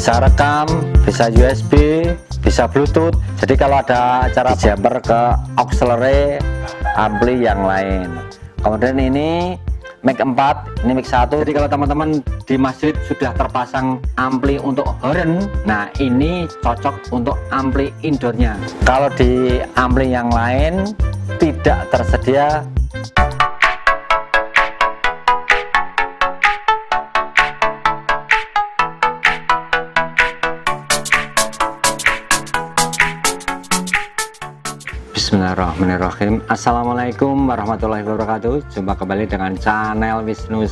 bisa rekam, bisa USB, bisa Bluetooth. Jadi kalau ada acara jumper ke auxiliary ampli yang lain. Kemudian ini mic 4, ini mic 1. Jadi kalau teman-teman di masjid sudah terpasang ampli untuk horn, nah ini cocok untuk ampli indoornya. Kalau di ampli yang lain tidak tersedia. Bismillahirrahmanirrahim. Assalamualaikum warahmatullahi wabarakatuh. Jumpa kembali dengan channel Wisnu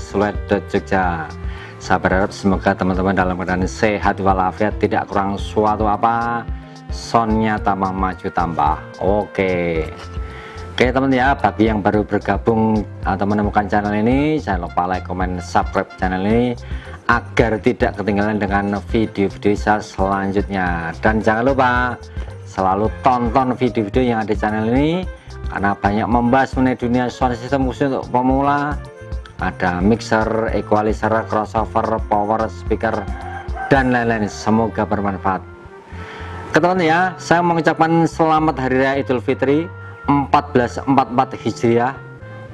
Jogja. Saya berharap semoga teman-teman dalam keadaan sehat walafiat, tidak kurang suatu apa, soundnya tambah maju tambah. Oke teman-teman ya, bagi yang baru bergabung atau menemukan channel ini, jangan lupa like, comment, subscribe channel ini agar tidak ketinggalan dengan video-video saya selanjutnya. Dan jangan lupa selalu tonton video-video yang ada di channel ini, karena banyak membahas mengenai dunia sound system khusus untuk pemula. Ada mixer, equalizer, crossover, power speaker, dan lain-lain. Semoga bermanfaat. Teman-teman ya, saya mengucapkan selamat Hari Raya Idul Fitri 1444 Hijriah.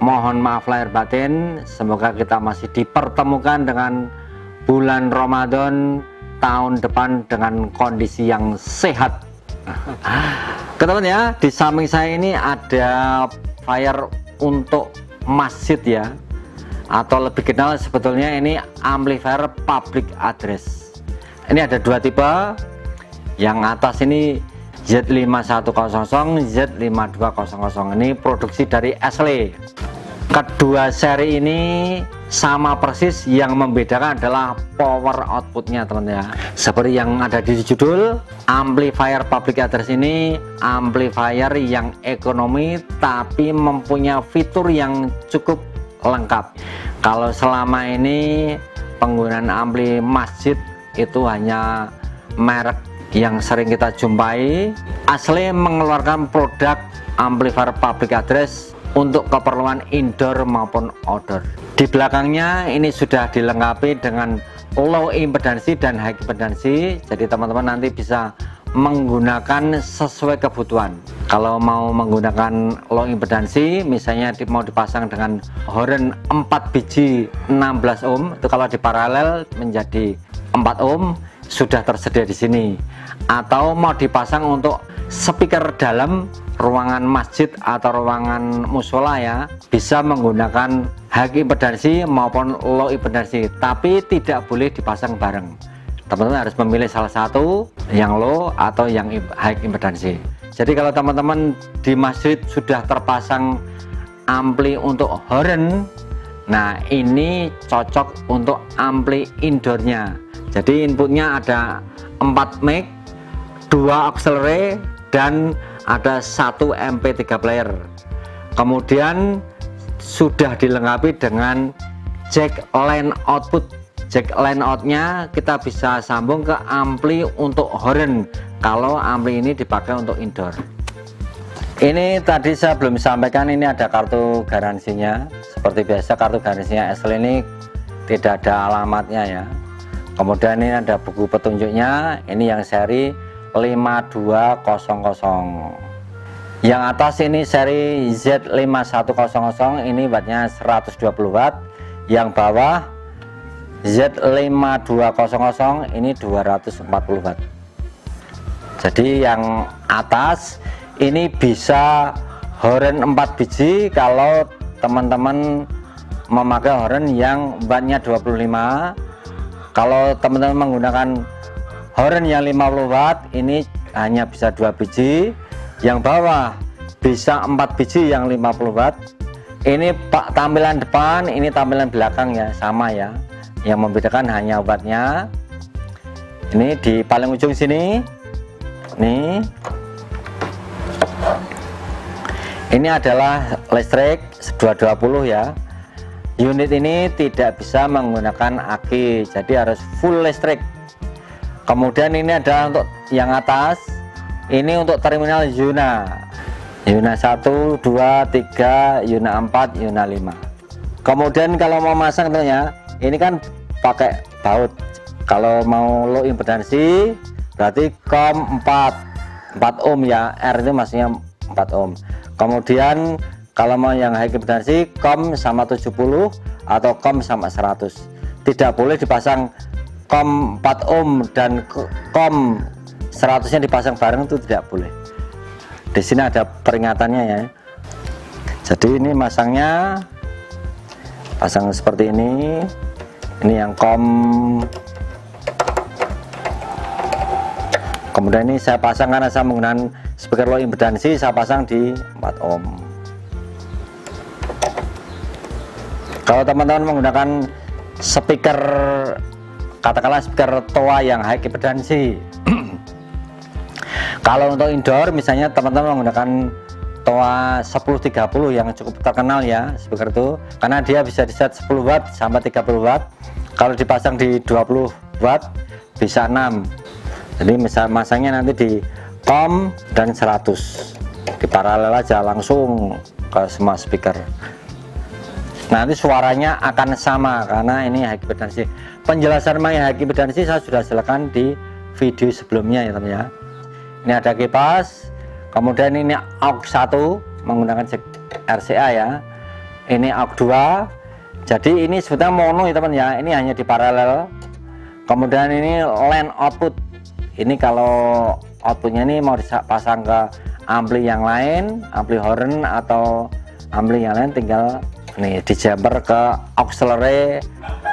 Mohon maaf lahir batin. Semoga kita masih dipertemukan dengan bulan Ramadan tahun depan dengan kondisi yang sehat. Teman-teman ya, di samping saya ini ada fire untuk masjid ya, atau lebih kenal sebetulnya ini amplifier public address. Ini ada dua tipe. Yang atas ini Z5100, Z5200. Ini produksi dari Ashley. Kedua seri ini sama persis, yang membedakan adalah power outputnya teman-teman ya. Seperti yang ada di judul, amplifier public address ini amplifier yang ekonomi tapi mempunyai fitur yang cukup lengkap. Kalau selama ini penggunaan ampli masjid itu hanya merek yang sering kita jumpai, Ashley mengeluarkan produk amplifier public address untuk keperluan indoor maupun outdoor. Di belakangnya ini sudah dilengkapi dengan low impedansi dan high impedansi, jadi teman-teman nanti bisa menggunakan sesuai kebutuhan. Kalau mau menggunakan low impedansi, misalnya mau dipasang dengan horn 4 biji 16 ohm, itu kalau di paralel menjadi 4 ohm, sudah tersedia di sini. Atau mau dipasang untuk speaker dalam ruangan masjid atau ruangan musola ya, bisa menggunakan high impedansi maupun low impedansi, tapi tidak boleh dipasang bareng. Teman-teman harus memilih salah satu, yang low atau yang high impedansi. Jadi kalau teman-teman di masjid sudah terpasang ampli untuk horn, nah ini cocok untuk ampli indoornya. Jadi inputnya ada 4 mic, 2 auxiliary, dan ada 1 MP3 player. Kemudian sudah dilengkapi dengan jack line output. Jack line outnya kita bisa sambung ke ampli untuk horn kalau ampli ini dipakai untuk indoor. Ini tadi saya belum sampaikan, ini ada kartu garansinya. Seperti biasa kartu garansinya Ashley ini tidak ada alamatnya ya. Kemudian ini ada buku petunjuknya, ini yang seri 5200. Yang atas ini seri Z5100, ini wattnya 120 watt. Yang bawah Z5200, ini 240 watt. Jadi yang atas ini bisa horn 4 biji kalau teman-teman memakai horn yang wattnya 25. Kalau teman-teman menggunakan horn yang 50 watt, ini hanya bisa 2 biji. Yang bawah bisa 4 biji yang 50 watt. Ini pak tampilan depan, ini tampilan belakang ya, sama ya. Yang membedakan hanya wattnya. Ini di paling ujung sini. Nih. Ini adalah listrik 220 ya. Unit ini tidak bisa menggunakan aki, jadi harus full listrik. Kemudian ini adalah untuk yang atas, ini untuk terminal Yuna 1, 2, 3, Yuna 4, Yuna 5. Kemudian kalau mau masang tentunya, ini kan pakai baut. Kalau mau low impedansi berarti COM 4 ohm ya, R itu maksudnya 4 ohm. Kemudian kalau mau yang high impedansi COM sama 70 atau COM sama 100. Tidak boleh dipasang COM 4 ohm dan COM 100-nya dipasang bareng, itu tidak boleh. Di sini ada peringatannya ya. Jadi ini masangnya pasang seperti ini. Ini yang COM. Kemudian ini saya pasang karena saya menggunakan speaker low impedansi, saya pasang di 4 ohm. Kalau teman-teman menggunakan speaker, katakanlah speaker toa yang high impedansi, kalau untuk indoor misalnya teman-teman menggunakan toa 1030 yang cukup terkenal ya, speaker itu, karena dia bisa di set 10 watt sampai 30 watt. Kalau dipasang di 20 watt bisa 6. Jadi misal masangnya nanti di COM dan 100, di paralel aja langsung ke semua speaker. Nanti suaranya akan sama karena ini high impedansi. Penjelasan mengenai high impedansi saya sudah jelaskan di video sebelumnya ya teman ya. Ini ada kipas, kemudian ini AUX 1 menggunakan jack RCA ya. Ini AUX 2. Jadi ini sebetulnya mono ya teman ya. Ini hanya di paralel. Kemudian ini line output. Ini kalau outputnya ini mau dipasang ke ampli yang lain, ampli horn atau ampli yang lain, tinggal nih di jumper ke auxiliary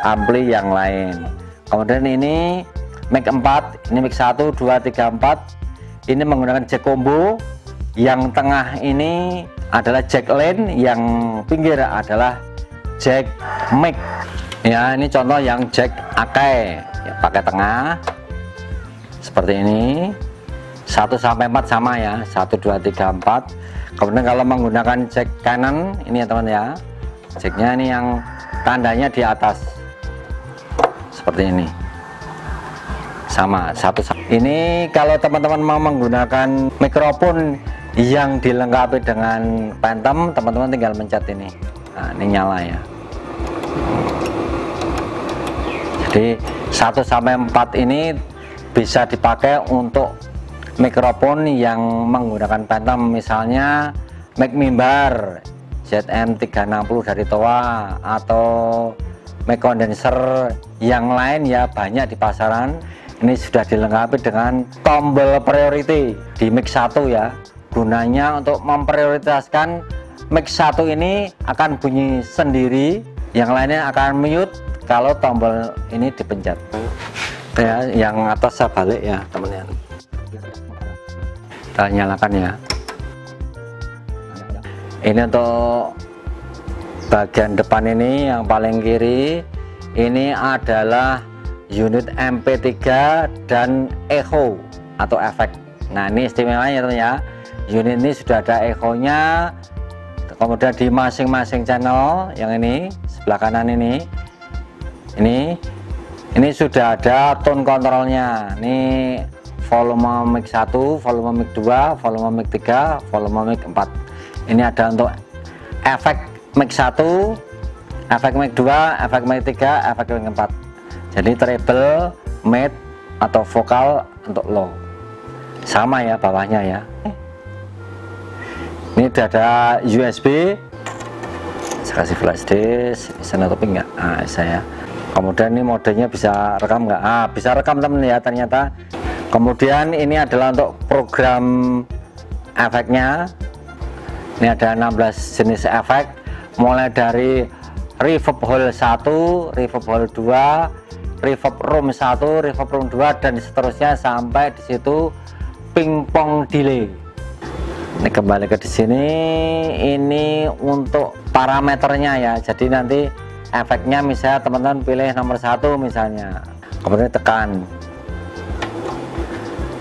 ampli yang lain. Kemudian ini mic 4, ini mic 1 2 3 4. Ini menggunakan jack combo. Yang tengah ini adalah jack line, yang pinggir adalah jack mic. Ya, ini contoh yang jack Akai ya, pakai tengah seperti ini. 1 sampai 4 sama ya, 1 2 3 4. Kemudian kalau menggunakan jack Canon ini ya teman ya, jacknya ini yang tandanya di atas seperti ini, sama 1. Ini kalau teman-teman mau menggunakan mikrofon yang dilengkapi dengan Phantom, teman-teman tinggal mencet ini. Nah, ini nyala ya. Jadi 1 sampai 4 ini bisa dipakai untuk mikrofon yang menggunakan Phantom, misalnya mic mimbar ZM360 dari Toa atau mic condenser yang lain ya, banyak di pasaran. Ini sudah dilengkapi dengan tombol priority di mic 1 ya. Gunanya untuk memprioritaskan mic 1 ini akan bunyi sendiri, yang lainnya akan mute kalau tombol ini dipencet. Ya, yang atas saya balik ya teman-teman. Kita nyalakan ya. Ini untuk bagian depan ini yang paling kiri, ini adalah unit MP3 dan echo atau efek. Nah, ini istimewanya teman ya. Unit ini sudah ada echo-nya. Kemudian di masing-masing channel yang ini sebelah kanan ini sudah ada tone kontrolnya. Ini volume mic 1, volume mic 2, volume mic 3, volume mic 4. Ini ada untuk efek mic 1, efek mic 2, efek mic 3, efek mic 4. Jadi treble, mid atau vokal untuk low. Sama ya bawahnya ya. Ini sudah ada USB. Saya kasih flash disk, bisa nutupin nggak? Nah, saya. Kemudian ini modenya bisa rekam nggak? Ah, bisa rekam teman ya ternyata. Kemudian ini adalah untuk program efeknya. Ini ada 16 jenis efek, mulai dari reverb hall 1, reverb hall 2, reverb room 1, reverb room 2, dan seterusnya sampai di situ pingpong delay. Ini kembali ke di sini. Ini untuk parameternya ya. Jadi nanti efeknya misalnya teman-teman pilih nomor 1 misalnya, kemudian tekan.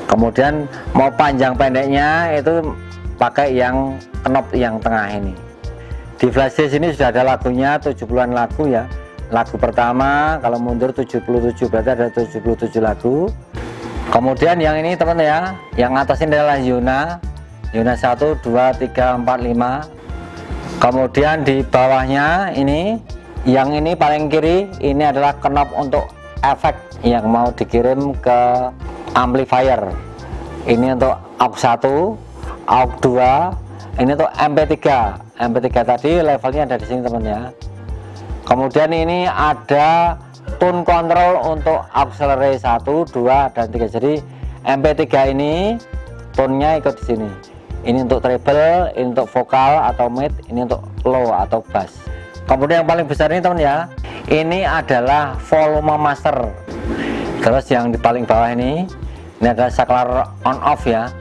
Kemudian mau panjang pendeknya itu pakai yang knob yang tengah ini. Di flashdisk ini sudah ada lagunya, 70-an lagu ya. Lagu pertama kalau mundur 77, berarti ada 77 lagu. Kemudian yang ini teman ya, yang atas ini adalah Yuna 1 2 3 4 5. Kemudian di bawahnya ini, yang ini paling kiri, ini adalah knob untuk efek yang mau dikirim ke amplifier. Ini untuk aux 1, aux 2, ini untuk MP3. MP3 tadi levelnya ada di sini teman ya. Kemudian ini ada tune control untuk auxiliary 1, 2, dan 3. Jadi MP3 ini tone-nya ikut di sini. Ini untuk treble, ini untuk vokal atau mid, ini untuk low atau bass. Kemudian yang paling besar ini teman ya, ini adalah volume master. Terus yang di paling bawah ini adalah saklar on off ya.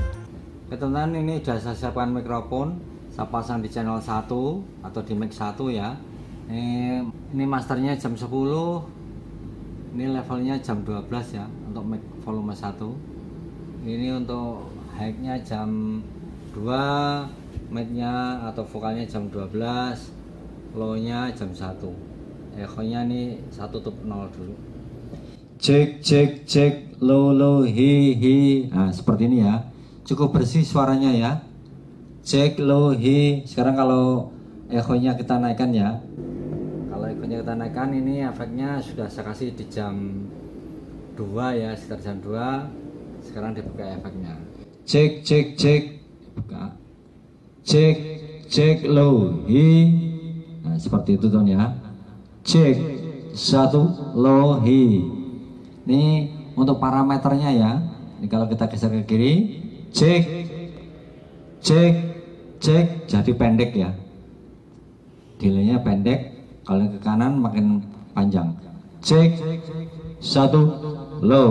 Oke teman-teman, ini sudah saya siapkan mikrofon, saya pasang di channel 1 atau di mic 1 ya. Ini masternya jam 10, ini levelnya jam 12 ya untuk mic volume 1. Ini untuk high-nya jam 2, mid-nya atau vokalnya jam 12, low-nya jam 1. Echo-nya ini 1 tutup 0 dulu. Cek cek cek, low hi. Nah seperti ini ya, cukup bersih suaranya ya. Cek low hi. Sekarang kalau echo-nya kita naikkan ya, kalau echo-nya kita naikkan, ini efeknya sudah saya kasih di jam 2 ya, sekitar jam 2. Sekarang dibuka efeknya. Cek cek cek, buka. Cek cek low hi. Nah seperti itu teman ya. Cek 1 low hi. Ini untuk parameternya ya. Ini kalau kita geser ke kiri, cek cek cek, jadi pendek ya, delaynya pendek. Kalau ke kanan makin panjang. Cek 1 low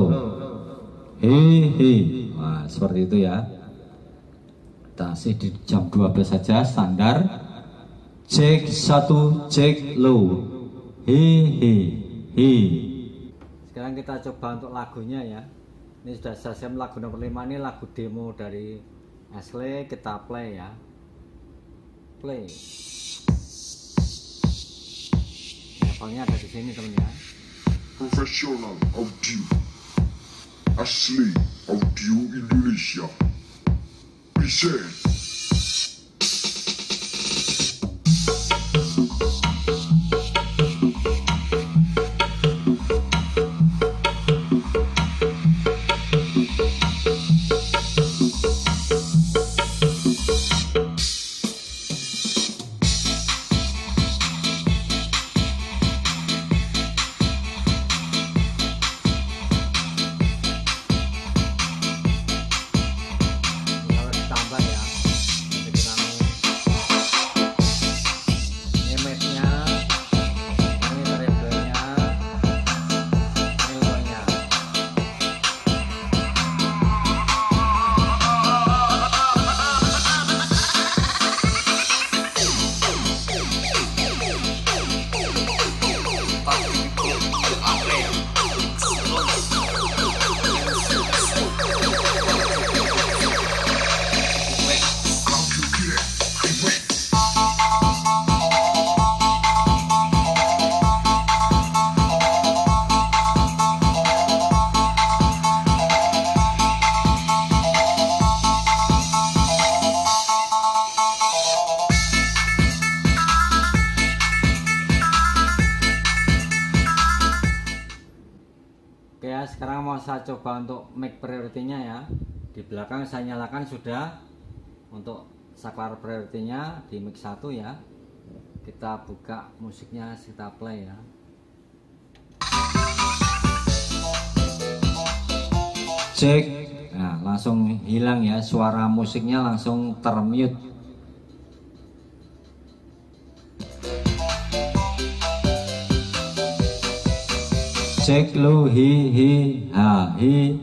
hi. Nah seperti itu ya. Kita kasih di jam 12 saja standar. Cek 1 cek low hi. Sekarang kita coba untuk lagunya ya. Ini sudah saya siap lagu nomor 5, ini lagu demo dari Ashley. Kita play ya. Play. Levelnya ada di sini teman ya. Profesional audio Ashley Audio Indonesia present. Oke ya, sekarang mau saya coba untuk mic priority-nya ya. Di belakang saya nyalakan sudah untuk saklar priority-nya di mic 1 ya. Kita buka musiknya, kita play ya. Cek. Nah, langsung hilang ya, suara musiknya langsung termute. Cek lo hi ha hi.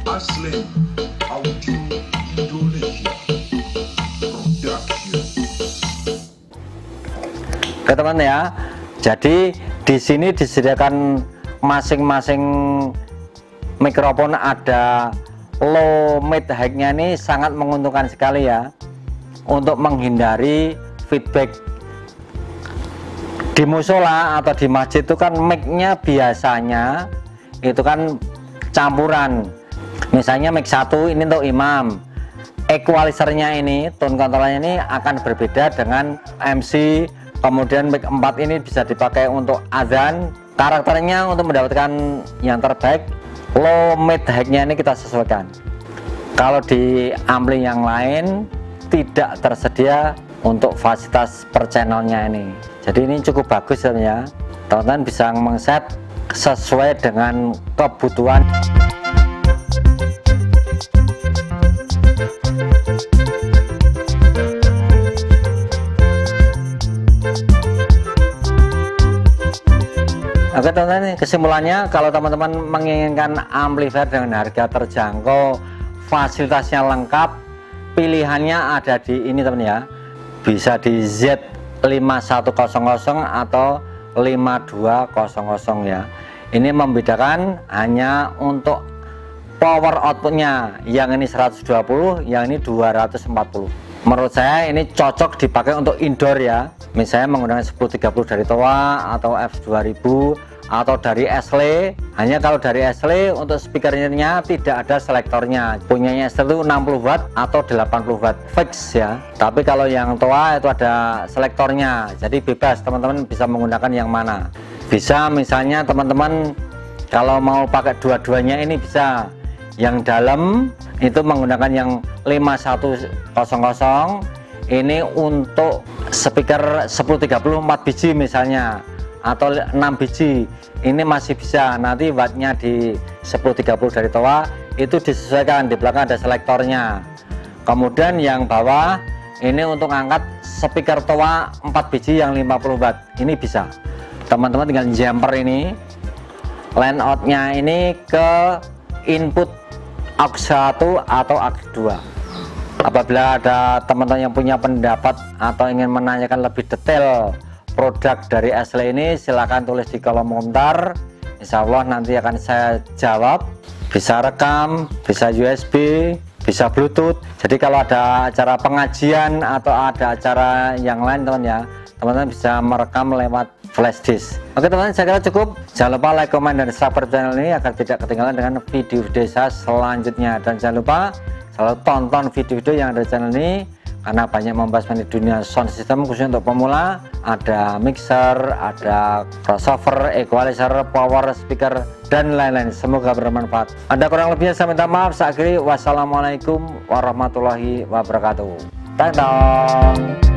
Ashley Audio Indonesia Production. Oke teman ya, jadi di sini disediakan masing-masing mikrofon ada low, mid, high-nya. Ini sangat menguntungkan sekali ya untuk menghindari feedback. Di musola atau di masjid itu kan mic-nya biasanya itu kan campuran. Misalnya mic 1 ini untuk imam, equalizernya ini, tone controlnya ini akan berbeda dengan MC. Kemudian mic 4 ini bisa dipakai untuk azan. Karakternya untuk mendapatkan yang terbaik, low, mid, high-nya ini kita sesuaikan. Kalau di ampli yang lain tidak tersedia untuk fasilitas per channelnya ini. Jadi ini cukup bagus sebenarnya. Teman-teman bisa mengset sesuai dengan kebutuhan. Oke teman-teman, kesimpulannya kalau teman-teman menginginkan amplifier dengan harga terjangkau, fasilitasnya lengkap, pilihannya ada di ini teman ya, bisa di Z5100 atau 5200 ya. Ini membedakan hanya untuk power outputnya, yang ini 120, yang ini 240. Menurut saya ini cocok dipakai untuk indoor ya, misalnya menggunakan 1030 dari Towa atau F2000 atau dari Ashley. Hanya kalau dari Ashley untuk speakernya tidak ada selektornya, punyanya Ashley itu 60 watt atau 80 watt fix ya, tapi kalau yang Towa itu ada selektornya, jadi bebas teman-teman bisa menggunakan yang mana. Bisa misalnya teman-teman kalau mau pakai dua-duanya ini bisa, yang dalam itu menggunakan yang 5100 ini untuk speaker 1030 4 biji misalnya, atau 6 biji, ini masih bisa. Nanti wattnya di 1030 dari Towa itu disesuaikan, di belakang ada selektornya. Kemudian yang bawah ini untuk angkat speaker Towa 4 biji yang 50 watt, ini bisa. Teman-teman tinggal jumper ini, line outnya ini ke input aux 1 atau aux 2. Apabila ada teman-teman yang punya pendapat atau ingin menanyakan lebih detail produk dari Ashley ini, silahkan tulis di kolom komentar. Insya Allah nanti akan saya jawab. Bisa rekam, bisa USB, bisa Bluetooth. Jadi kalau ada acara pengajian atau ada acara yang lain teman-teman bisa merekam lewat flash disk. Oke teman-teman, saya kira cukup. Jangan lupa like, comment, dan subscribe channel ini agar tidak ketinggalan dengan video-video saya selanjutnya. Dan jangan lupa selalu tonton video-video yang ada di channel ini, karena banyak membahas mengenai dunia sound system khususnya untuk pemula. Ada mixer, ada crossover, equalizer, power speaker, dan lain-lain. Semoga bermanfaat. Ada kurang lebihnya saya minta maaf. Saya akhiri, wassalamualaikum warahmatullahi wabarakatuh. Tang-tang.